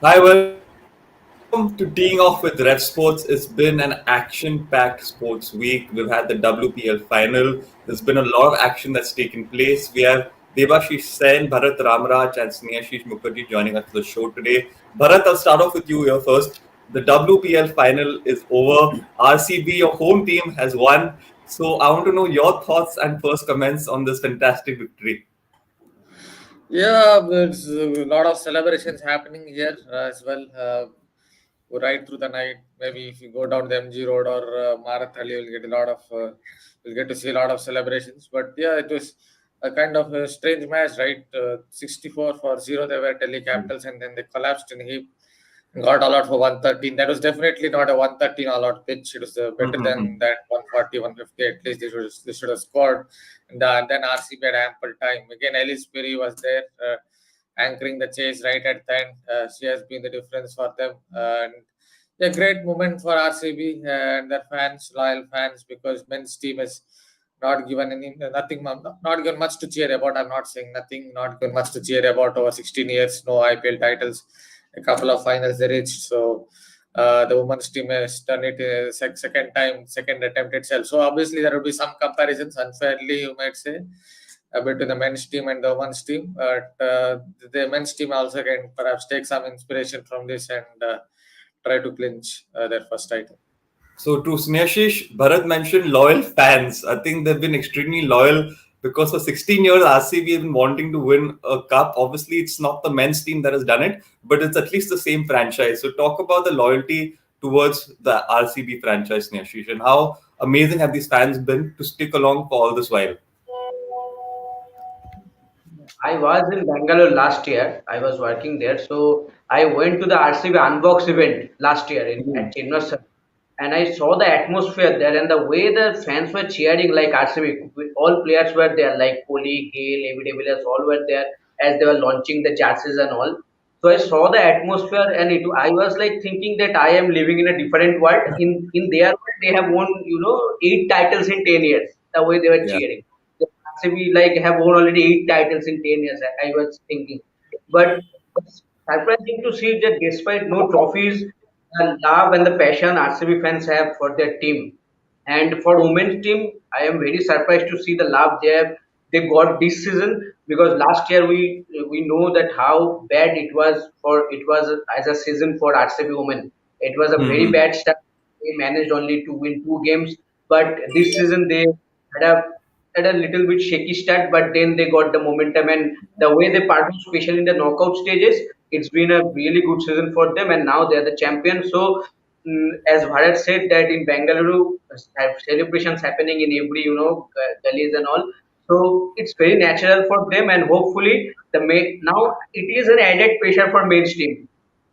Hi, welcome to Teeing Off with RevSportz. It's been an action-packed sports week. We've had the WPL Final. There's been a lot of action that's taken place. We have Devashish Sen, Bharat Ramraj, and Snehashish Mukherjee joining us for the show today. Bharat, I'll start off with you here first. The WPL Final is over. RCB, your home team, has won. So I want to know your thoughts and first comments on this fantastic victory. Yeah, there's a lot of celebrations happening here as well. Right through the night, maybe if you go down the MG Road or Marathali, you'll get to see a lot of celebrations. But yeah, it was a kind of a strange match, right? 64-0, they were Delhi Capitals, and then they collapsed in a heap. Got all out for 113. That was definitely not a 113 all out pitch. It was better than that 140, 150. At least they should have scored. And then RCB had ample time. Again, Ellis Perry was there anchoring the chase right at the end. She has been the difference for them. And a great moment for RCB and their fans, loyal fans, because men's team has not given not given much to cheer about. I'm not saying nothing, not given much to cheer about over 16 years. No IPL titles, a couple of finals they reached. So the women's team has done it second attempt itself. So obviously there will be some comparisons, unfairly you might say, between the men's team and the women's team. But the men's team also can perhaps take some inspiration from this and try to clinch their first title. So to Snehashish, Bharat mentioned loyal fans. I think they've been extremely loyal because for 16 years RCB have been wanting to win a cup. Obviously, it's not the men's team that has done it, but it's at least the same franchise. So talk about the loyalty towards the RCB franchise, Snehashish, and how amazing have these fans been to stick along for all this while. I was in Bangalore last year. I was working there, so I went to the RCB Unbox event last year at Chennai, and I saw the atmosphere there and the way the fans were cheering like RCB. All players were there, like Kohli, Gale, AB de Villiers, all were there as they were launching the jerseys and all. So I saw the atmosphere, and I was like thinking that I am living in a different world. In their world, they have won 8 titles in 10 years. The way they were Yeah. cheering. RCB like have won already 8 titles in 10 years. I was thinking, but it's surprising to see that despite no trophies, the love and the passion RCB fans have for their team, and for women's team, I am very surprised to see the love they got this season because last year we know that how bad it was as a season for RCB women. It was a very Hmm. bad start. They managed only to win 2 games, but this season they had a had a little bit shaky start, but then they got the momentum and the way they performed, especially in the knockout stages, it's been a really good season for them, and now they're the champions. So, as Bharat said, that in Bengaluru, celebrations happening in every gullies and all. So it's very natural for them, and hopefully now it is an added pressure for men's team.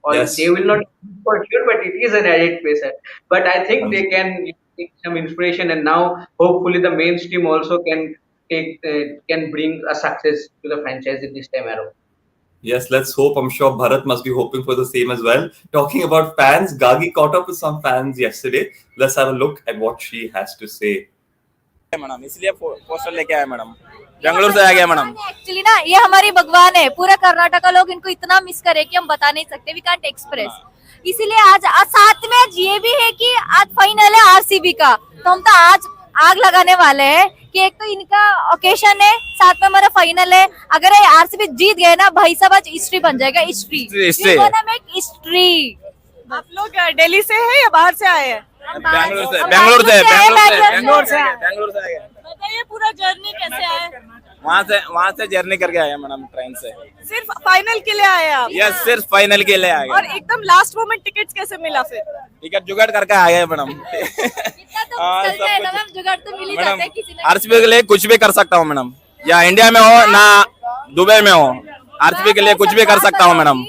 Or they Yes. will not for sure, but it is an added pressure. But I think they can take some inspiration, and now hopefully the men's team also can bring a success to the franchise in this time around. Yes, let's hope. I'm sure Bharat must be hoping for the same as well. Talking about fans, Gagi caught up with some fans yesterday. Let's have a look at what she has to say. Madam इसलिए poster लेके आए madam Bengaluru से आ गया madam actually ना ये हमारी भगवान है, पूरा कर्नाटका लोग इनको इतना मिस करे कि हम बता नहीं सकते, वी कांट एक्सप्रेस। इसीलिए आज साथ में आज ये भी है कि आज फाइनल है आरसीबी का, तो हम तो आज आग लगाने वाले हैं कि एक तो इनका ओकेशन है, साथ में हमारा फाइनल है। अगर आरसीबी जीत गए ना भाई साहब, आज हिस्ट्री बन जाएगा, हिस्ट्री। हिस्ट्री। आप लोग दिल्ली से हैं या बाहर से आए हैं? बेंगलुरु से आ गए। बताइए पूरा जर्नी कैसे आए? वहाँ से जर्नी करके आए मैडम ट्रेन से। सिर्फ फाइनल के लिए आए आप? यस, सिर्फ फाइनल के लिए आए। और एकदम लास्ट मोमेंट टिकट्स कैसे मिला फिर? टिकट जुगाड़ करके आ गए मैडम। जुगाड़ तो मिल ही जाता है किसी ना। आरसीबी के लिए कुछ भी कर सकता हूँ मैडम, या इंडिया में हो ना दुबई में हो, आरसीबी के लिए कुछ भी कर सकता हूँ मैडम।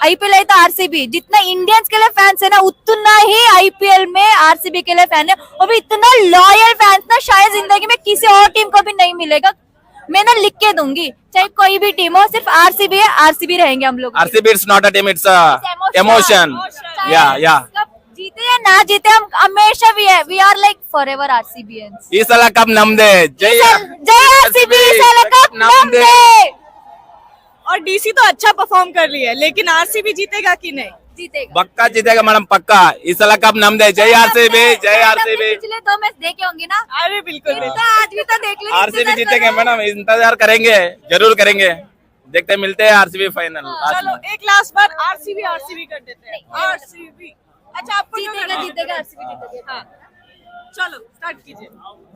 आईपीएल है तो आरसीबी, जितना इंडियंस के लिए फैंस है ना उतना ही आईपीएल में आरसीबी के लिए फैन है, और भी इतना लॉयल फैंस ना शायद जिंदगी में किसी और टीम को भी नहीं मिलेगा। मैं ना लिख के दूंगी, चाहे कोई भी टीम हो, सिर्फ आरसीबी है, आरसीबी रहेंगे हम लोग। RCB it's not a team, it's emotion. या जीते या ना जीते हम हमेशा भी है, वी आर लाइक फॉरएवर आरसीबीएंस। इस साल कप नम दे, जय जय आरसीबी, इस साल कप नम दे। और और डीसी तो अच्छा परफॉर्म कर रही है, लेकिन आरसीबी जीतेगा कि नहीं? जीतेगा। पक्का जीतेगा मैडम, पक्का। इस साल कप नम दे। जय आरसीबी, जय आरसीबी। पिछले 2 मैच देखे होंगे ना? अरे बिल्कुल फिर बिल्कुल। तो आज भी तो देख लेंगे। आरसीबी जीतेंगे मैडम, इंतजार करेंगे, जरूर करेंगे। देखते मिलते हैं आरसीबी फाइनल। चलो एक लास्ट बार आरसीबी आरसीबी कर देते हैं। आरसीबी। अच्छा आपको क्यों जीतेगा करना है? जीतेगा आरसीबी जीतेगा। हाँ चलो स्टार्ट कीजिए।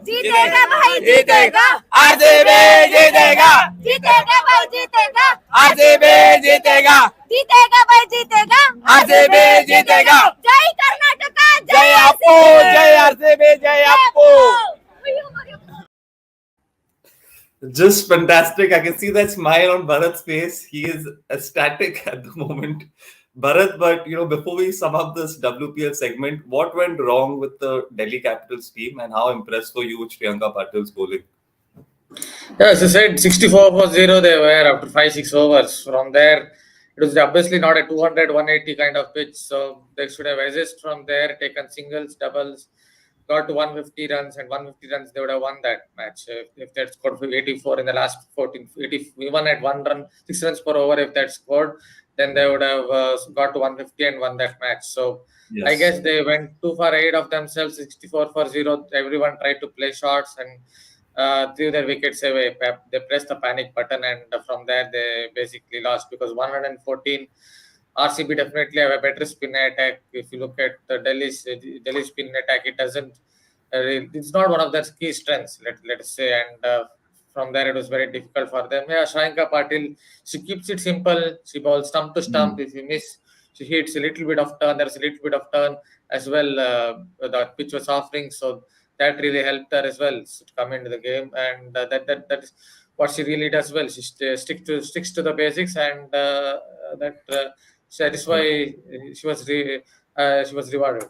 जीतेगा भाई जीतेगा। आरसीबी जीतेगा, जीतेगा भाई जीतेगा। आरसीबी जीतेगा, जीतेगा भाई जीतेगा। आरसीबी जीतेगा। जय कर्नाटका, जय अप्पू, जय आरसीबी, जय Appu. Just fantastic. I can see that smile on Bharat's face. He is ecstatic at the moment. Bharat, but before we sum up this WPL segment, what went wrong with the Delhi Capitals team and how impressed were you with Priyanka Patil's bowling? Yeah, as I said, 64 for 0 they were after 5-6 overs. From there, it was obviously not a 200, 180 kind of pitch. So they should have assessed from there, taken singles, doubles, got to 150 runs, and 150 runs, they would have won that match. If they had scored 84 in the last 14, 80, even at 1 run, 6 runs per over, if that scored, then they would have got to 150 and won that match. So Yes. I guess they went too far ahead of themselves, 64 for 0. Everyone tried to play shots and threw their wickets away. They pressed the panic button, and from there they basically lost because 114. RCB definitely have a better spin attack. If you look at the Delhi spin attack, it doesn't. It's not one of their key strengths. Let us say, and from there it was very difficult for them. Yeah, Shrayanka Patil, she keeps it simple. She bowls stump to stump. If you miss, she hits a little bit of turn. There's a little bit of turn as well. The pitch was offering, so that really helped her as well to come into the game, and that is what she really does well. She sticks to the basics, and that is why she was rewarded.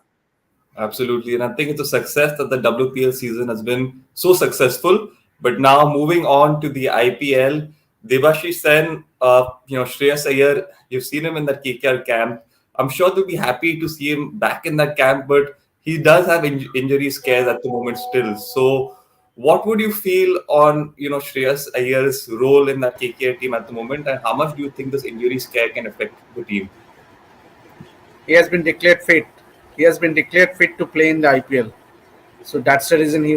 Absolutely. And I think it's a success that the WPL season has been so successful. But now moving on to the IPL, Lakshya Sen, Shreyas Iyer, you've seen him in that KKR camp. I'm sure they'll be happy to see him back in that camp, but he does have injury scares at the moment still. So what would you feel on, Shreyas Iyer's role in that KKR team at the moment, and how much do you think this injury scare can affect the team? He has been declared fit. He has been declared fit to play in the IPL. So that's the reason he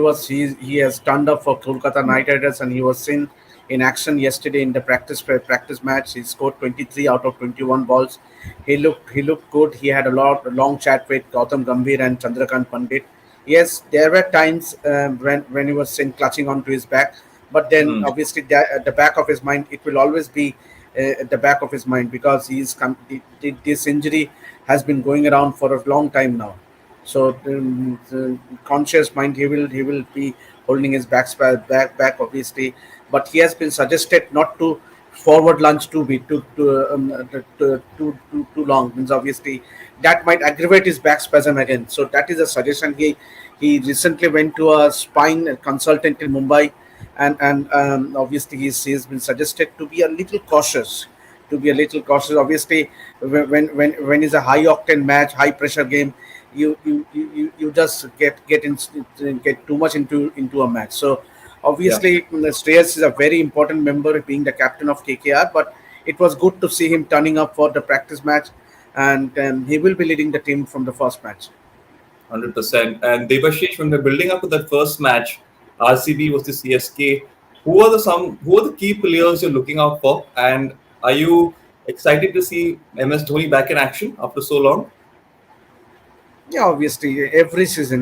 has turned up for Kolkata Knight Riders, and he was seen in action yesterday in the practice match. He scored 23 out of 21 balls. He looked good. He had a long chat with Gautam Gambhir and Chandrakant Pandit. Yes, there were times when he was seen clutching onto his back, but then obviously at the back of his mind, it will always be at the back of his mind because this injury has been going around for a long time now. So the conscious mind, he will be holding his back obviously, but he has been suggested not to forward lunge too long. Means obviously that might aggravate his back spasm again. So that is a suggestion. He recently went to a spine consultant in Mumbai, and obviously he's been suggested to be a little cautious. Obviously, when it's a high octane match, high pressure game, you just get too much into a match. So obviously, Shreyas is a very important member, being the captain of KKR. But it was good to see him turning up for the practice match, and he will be leading the team from the first match. 100%. And Debashish, when we're building up to that first match, RCB versus CSK, who are the key players you're looking out for? And are you excited to see MS Dhoni back in action after so long? Yeah, obviously, every season,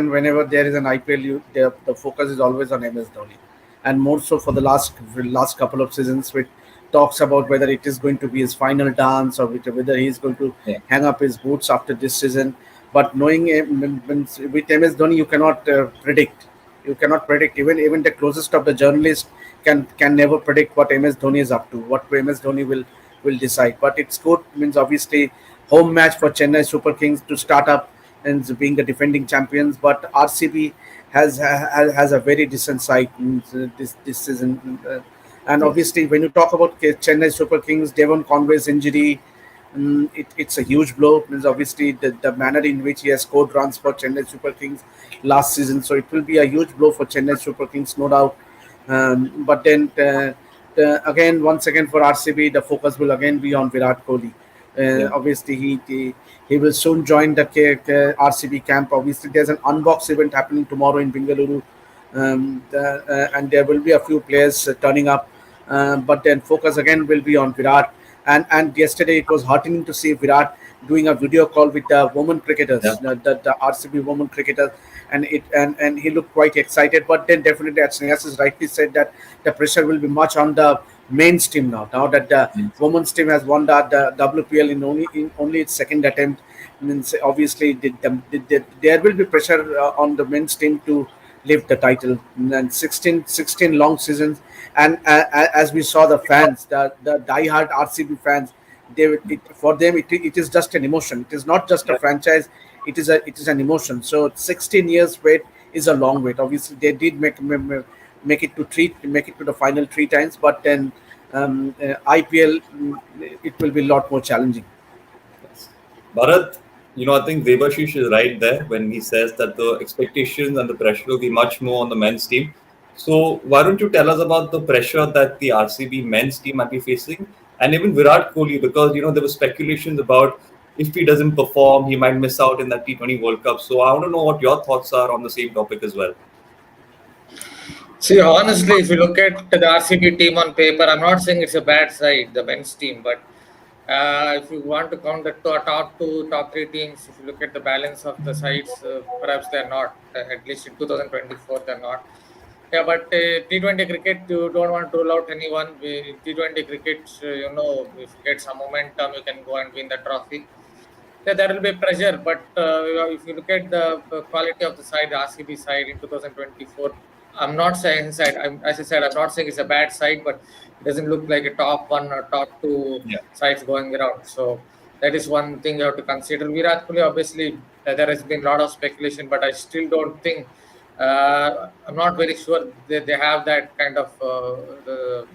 whenever there is an IPL, the focus is always on MS Dhoni, and more so for the last couple of seasons, with talks about whether it is going to be his final dance or whether he is going to hang up his boots after this season. But knowing with MS Dhoni, you cannot predict. You cannot predict. Even the closest of the journalists can never predict what MS Dhoni is up to, what MS Dhoni will decide. But it's good. Means obviously home match for Chennai Super Kings to start up and being the defending champions. But RCB has a very decent side this season. And obviously, when you talk about Chennai Super Kings, Devon Conway's injury, it's a huge blow. Means obviously the manner in which he has scored runs for Chennai Super Kings last season. So it will be a huge blow for Chennai Super Kings, no doubt. But then again, once again for RCB, the focus will again be on Virat Kohli. Yeah. Obviously, he will soon join the RCB camp. Obviously, there's an unbox event happening tomorrow in Bengaluru, and there will be a few players turning up. But then focus again will be on Virat. And yesterday it was heartening to see Virat doing a video call with the women Yeah. cricketers, the RCB women cricketers, and he looked quite excited. But then definitely, as Shreyas has rightly said, that the pressure will be much on the men's team now. Now that the Yes. women's team has won the WPL in only its second attempt, means obviously there will be pressure on the men's team to lift the title. And 16 long seasons, and as we saw the fans, the diehard RCB fans, for them it is just an emotion. It is not just a Yeah. franchise. It is an emotion. So 16 years wait is a long wait. Obviously, they did make it to the final three times, but then IPL, it will be a lot more challenging. Yes. Bharat, I think Debashish is right there when he says that the expectations and the pressure will be much more on the men's team. So why don't you tell us about the pressure that the RCB men's team might be facing, and even Virat Kohli, because there were speculations about if he doesn't perform, he might miss out in that T20 World Cup. So I want to know what your thoughts are on the same topic as well. See, honestly, if you look at the RCB team on paper, I'm not saying it's a bad side, the men's team, but if you want to count the top two, top three teams, if you look at the balance of the sides, perhaps they're not. At least in 2024, they're not. Yeah, but T20 cricket, you don't want to rule out anyone. T20 cricket, if you get some momentum, you can go and win the trophy. Yeah, there will be pressure, but if you look at the quality of the side, the RCB side in 2024, I'm not saying side. As I said, I'm not saying it's a bad side, but it doesn't look like a top one or top two Yeah. sides going around. So that is one thing you have to consider. Virat Kohli, obviously, there has been a lot of speculation, but I still don't think. I'm not very sure they have that kind of the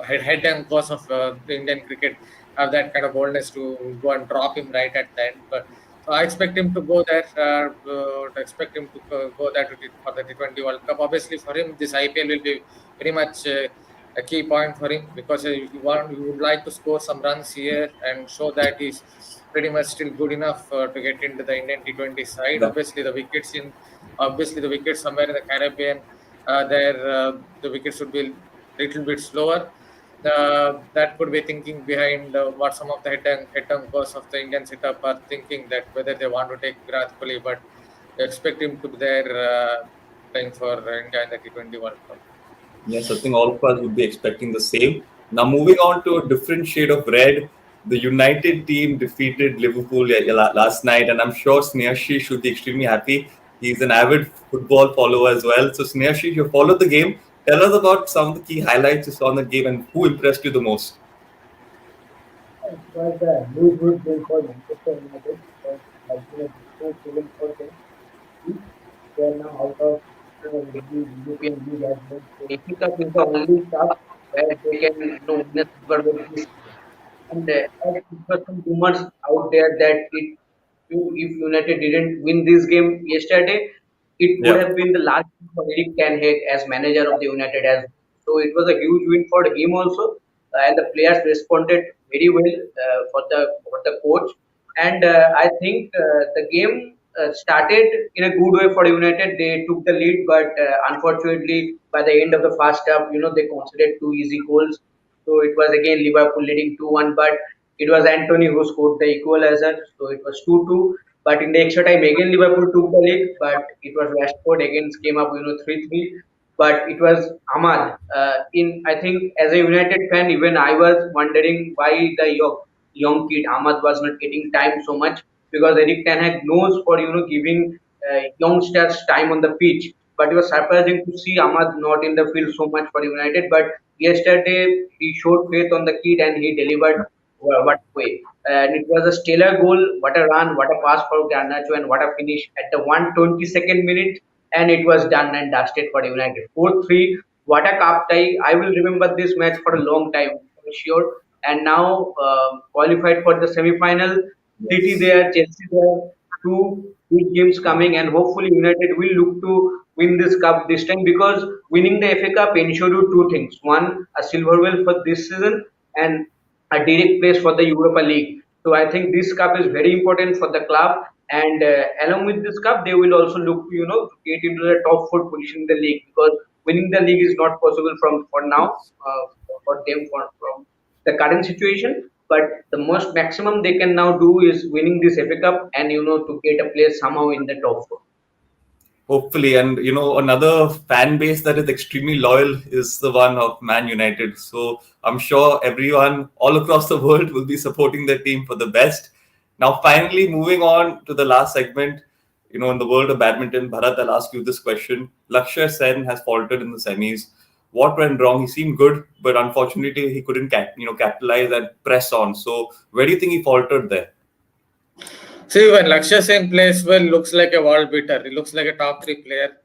head and course of the Indian cricket have that kind of boldness to go and drop him right at the end. But so I expect him to go there. Expect him to go there for the T20 World Cup. Obviously, for him, this IPL will be very much a key point for him because he would like to score some runs here and show that he's pretty much still good enough to get into the Indian T20 side. Yeah. Obviously the wickets somewhere in the Caribbean, the wickets should be a little bit slower. That could be thinking behind what some of the head and course of the Indian setup are thinking, that whether they want to take Virat Kohli, but they expect him to be there playing for India in the T20 World Cup. Yes, I think all of us would be expecting the same. Now, moving on to a different shade of red, the United team defeated Liverpool last night, and I'm sure Snehashi should be extremely happy. He's an avid football follower as well. So, Snehashi, you followed the game. Tell us about some of the key highlights you saw in the game and who impressed you the most. It was a huge, huge win for Manchester United because it has been a difficult season for them. They are now out of the European League as well. So FA Cup is the only cup where they can win a silver with this. And as there were some rumors out there that if United didn't win this game yesterday, it would Yeah. have been the last win for Erik ten Hag as manager of the United as well. So it was a huge win for him also, and the players responded very well for the coach. And I think the game started in a good way for United. They took the lead, but unfortunately, by the end of the first half, they conceded two easy goals. So it was again Liverpool leading 2-1, but it was Anthony who scored the equalizer. So it was 2-2. But in the extra time, again Liverpool took the lead, but it was Rashford again came up, 3-3. But it was Ahmad. I think as a United fan, even I was wondering why the young kid Ahmad was not getting time so much, because Eric Ten Hag knows for giving youngsters time on the pitch. But it was surprising to see Ahmad not in the field so much for United. But yesterday he showed faith on the kid and he delivered what way. And it was a stellar goal. What a run! What a pass for Garnacho and what a finish at the 122nd minute. And it was done and dusted for United. 4-3. What a cup tie! I will remember this match for a long time for sure. And now qualified for the semi-final. City Yes. there, Chelsea there. Two big games coming, and hopefully United will look to win this cup this time, because winning the FA Cup ensure you two things: one, a silverware for this season, and a direct place for the Europa League. So I think this cup is very important for the club, and along with this cup, they will also look to to get into the top four position in the league, because winning the league is not possible from for now, for them, from the current situation. But the most maximum they can now do is winning this FA Cup, and to get a place somehow in the top four. Hopefully, and another fan base that is extremely loyal is the one of Man United. So I'm sure everyone all across the world will be supporting their team for the best. Now, finally, moving on to the last segment, in the world of badminton, Bharat, I'll ask you this question. Lakshya Sen has faltered in the semis. What went wrong? He seemed good, but unfortunately, he couldn't capitalize and press on. So, where do you think he faltered there? See, when Lakshya Sen plays well, looks like a world beater. He looks like a top 3 player,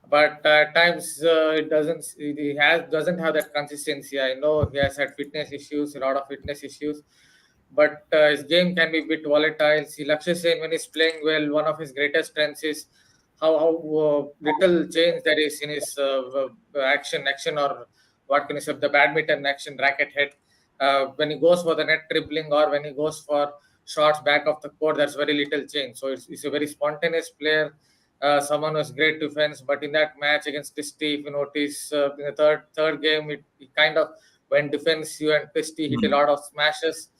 but at times it doesn't. Doesn't have that consistency. I know he has had fitness issues, a lot of fitness issues, but his game can be a bit volatile. See, Lakshya Sen, when he's playing well, one of his greatest strengths is how little change there is in his action, or what can you say, the badminton action, racket head. When he goes for the net dribbling, or when he goes for shots back of the court, there's very little change. So it's a very spontaneous player, someone who has great defense. But in that match against Christie, if you notice, in the third game, it kind of went defensive, and Christie hit a lot of smashes.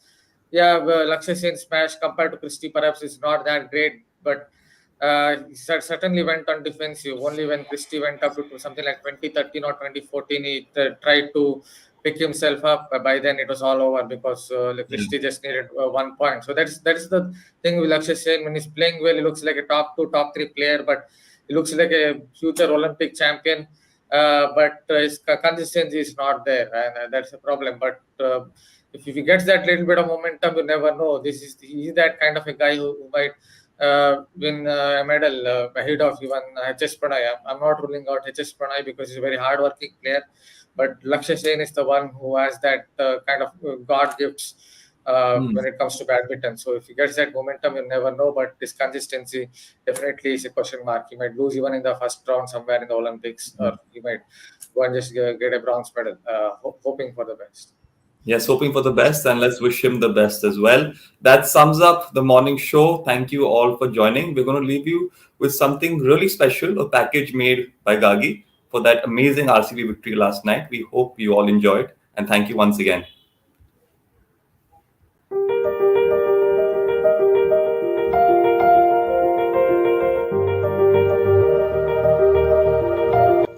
Yeah, Lakshya Sen's smash compared to Christie perhaps is not that great, but he certainly went on defensive. Only when Christie went up to something like 2013 or 2014, he tried to pick himself up. By then it was all over, because Christie just needed 1 point. So that's the thing with Lakshya Sen. When he's playing well, he looks like a top 2, top 3 player, but he looks like a future Olympic champion. But his consistency is not there, and that's a problem. But if he gets that little bit of momentum, you never know. He's that kind of a guy who might win a medal ahead of even HS Pranay. I'm not ruling out HS Pranay, because he's a very hard-working player. But Lakshya Sen is the one who has that kind of God gifts when it comes to badminton. So if he gets that momentum, you never know. But his consistency definitely is a question mark. He might lose even in the first round somewhere in the Olympics, or he might go and just get a bronze medal, hoping for the best. Yes, hoping for the best, and let's wish him the best as well. That sums up the morning show. Thank you all for joining. We're going to leave you with something really special, a package made by Gagi for that amazing RCB victory last night. We hope you all enjoyed, and thank you once again.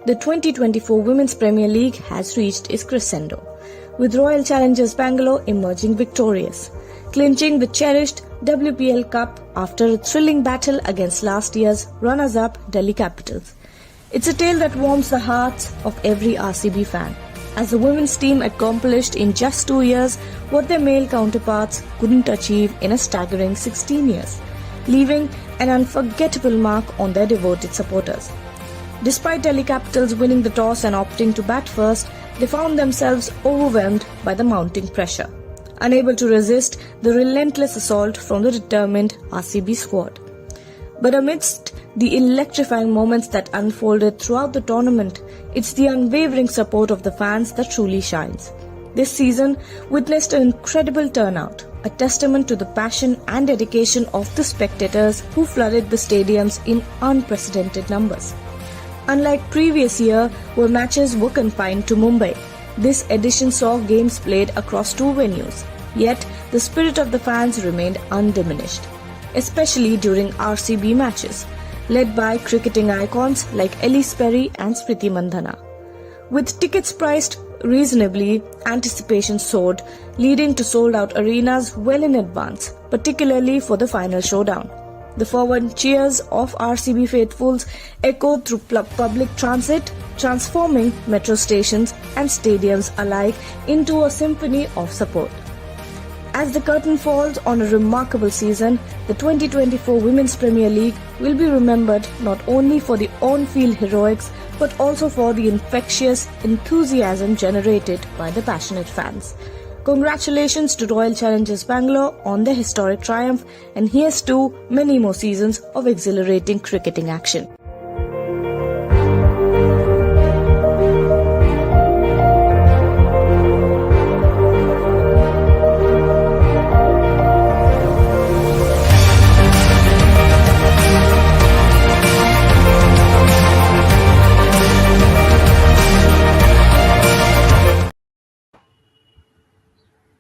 The 2024 Women's Premier League has reached its crescendo, with Royal Challengers Bangalore emerging victorious, clinching the cherished WPL Cup after a thrilling battle against last year's runners-up Delhi Capitals. It's a tale that warms the hearts of every RCB fan, as the women's team accomplished in just 2 years what their male counterparts couldn't achieve in a staggering 16 years, leaving an unforgettable mark on their devoted supporters. Despite Delhi Capitals winning the toss and opting to bat first, they found themselves overwhelmed by the mounting pressure, unable to resist the relentless assault from the determined RCB squad. But amidst the electrifying moments that unfolded throughout the tournament, it's the unwavering support of the fans that truly shines. This season witnessed an incredible turnout, a testament to the passion and dedication of the spectators who flooded the stadiums in unprecedented numbers. Unlike previous year, where matches were confined to Mumbai, this edition saw games played across 2 venues. Yet, the spirit of the fans remained undiminished, especially during RCB matches, led by cricketing icons like Ellis Perry and Smriti Mandhana. With tickets priced reasonably, anticipation soared, leading to sold-out arenas well in advance, particularly for the final showdown. The fervent cheers of RCB faithfuls echoed through public transit, transforming metro stations and stadiums alike into a symphony of support. As the curtain falls on a remarkable season, the 2024 Women's Premier League will be remembered not only for the on-field heroics but also for the infectious enthusiasm generated by the passionate fans. Congratulations to Royal Challengers Bangalore on their historic triumph, and here's to many more seasons of exhilarating cricketing action.